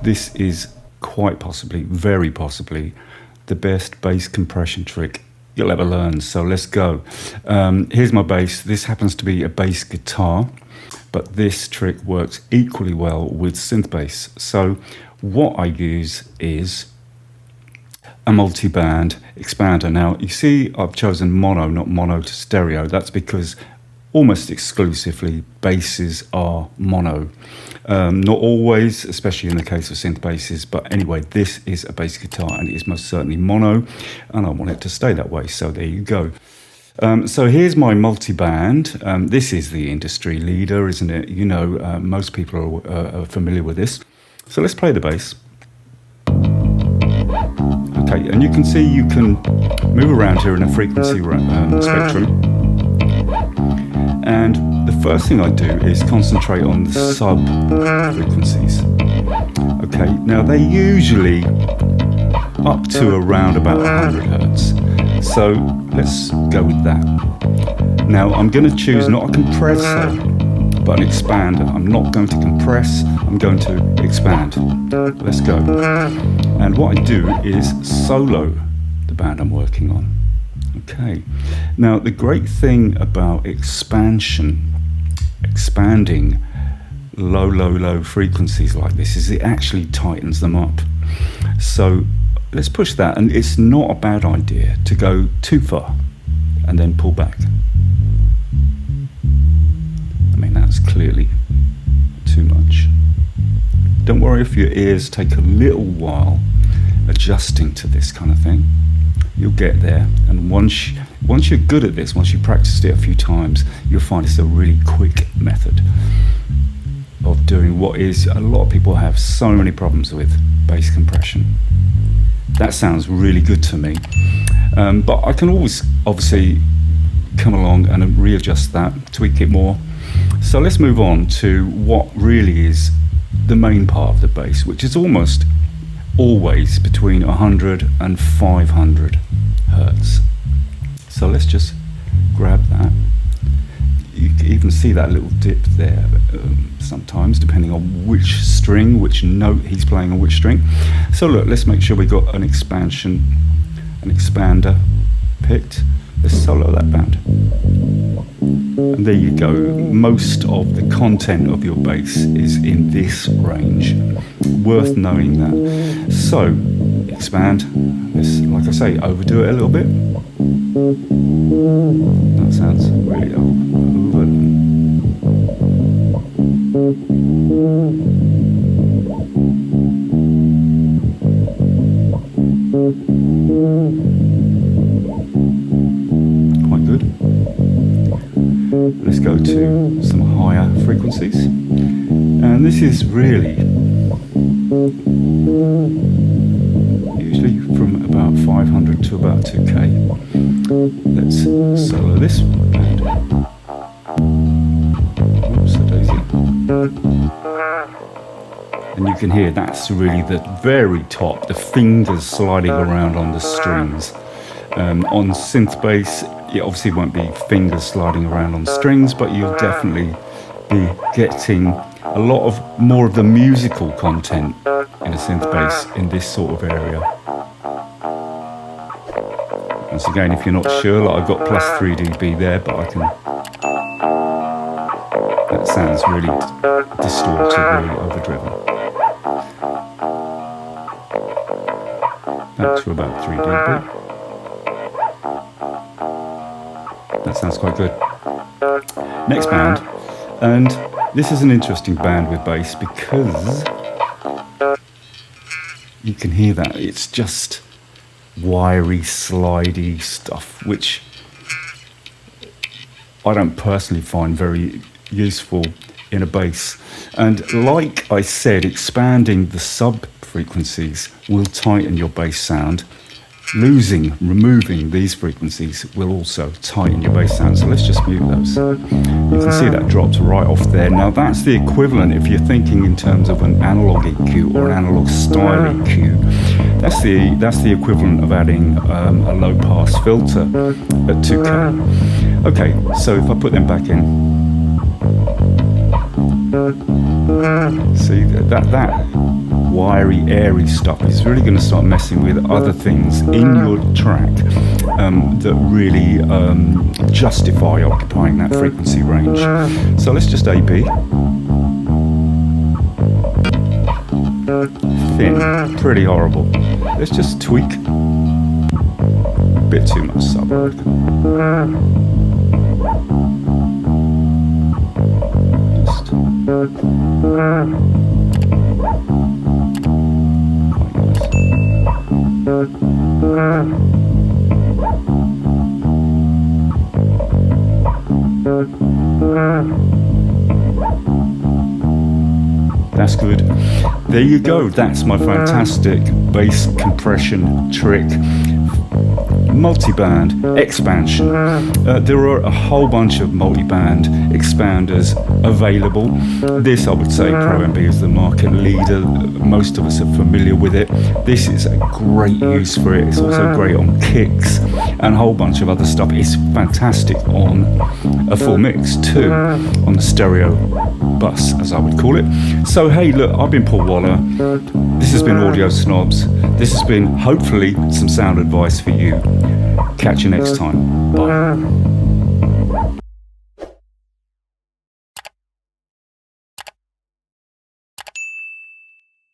this is quite possibly, very possibly, the best bass compression trick you'll ever learn. So let's go. Here's my bass. This happens to be a bass guitar, but this trick works equally well with synth bass. So what I use is a multi-band expander. Now you see I've chosen mono, not mono to stereo. That's because almost exclusively basses are mono. Not always, especially in the case of synth basses, but anyway, this is a bass guitar and it is most certainly mono, and I want it to stay that way, so there you go. So here's my multi-band. This is the industry leader, isn't it? You know, most people are familiar with this. So let's play the bass. Okay, and you can see you can move around here in a frequency spectrum. And the first thing I do is concentrate on the sub frequencies. Okay, now they're usually up to around about 100 hertz. So let's go with that. Now I'm going to choose not a compressor, but an expander. I'm not going to compress, I'm going to expand. Let's go. And what I do is solo the band I'm working on. Okay, now the great thing about expanding low frequencies like this is it actually tightens them up. So let's push that, and it's not a bad idea to go too far and then pull back. I mean, that's clearly too much. Don't worry if your ears take a little while adjusting to this kind of thing. You'll get there, and once you're good at this, once you've practiced it a few times, you'll find it's a really quick method of doing what is a lot of people have so many problems with: bass compression. That sounds really good to me, but I can always obviously come along and readjust that, tweak it more. So let's move on to what really is the main part of the bass, which is almost always between 100 and 500 hertz. So let's just grab that. You can even see that little dip there sometimes, depending on which string, which note he's playing on which string. So look, let's make sure we got an expander picked. Let's solo that band. And there you go. Most of the content of your bass is in this range. Worth knowing that. So, expand. Let's, like I say, overdo it a little bit. That sounds really over. Quite good. Let's go to some higher frequencies, and this is really usually from about 500 to about 2k. Let's solo this band. Oops, a daisy. And you can hear that's really the very top, the fingers sliding around on the strings. On synth bass, it obviously won't be fingers sliding around on strings, but you'll definitely be getting a lot of more of the musical content in a synth bass in this sort of area. Once again, if you're not sure, like I've got plus 3 dB there, but I can. That sounds really distorted, really overdriven. Back to about 3 dB. That sounds quite good. Next band, and this is an interesting band with bass because you can hear that it's just wiry, slidey stuff, which I don't personally find very useful in a bass. And like I said, expanding the sub frequencies will tighten your bass sound. Removing these frequencies will also tighten your bass sound. So let's just mute those. You can see that dropped right off there. Now that's the equivalent, if you're thinking in terms of an analog EQ or an analog style EQ, that's the equivalent of adding a low pass filter at 2K. Okay, so if I put them back in, see that wiry, airy stuff is really going to start messing with other things in your track that really justify occupying that frequency range. So let's just A-B. Thin, pretty horrible. Let's just tweak. Bit too much sub. That's good. There you go. That's my fantastic bass compression trick. Multiband expansion. There are a whole bunch of multiband expanders available. This, I would say, Pro MB is the market leader. Most of us are familiar with it. This is a great use for it. It's also great on kicks and a whole bunch of other stuff. It's fantastic on a full mix too, on the stereo bus, as I would call it. So hey, look, I've been Paul Waller. This has been Audio Snobs. This has been, hopefully, some sound advice for you. Catch you next time. Bye.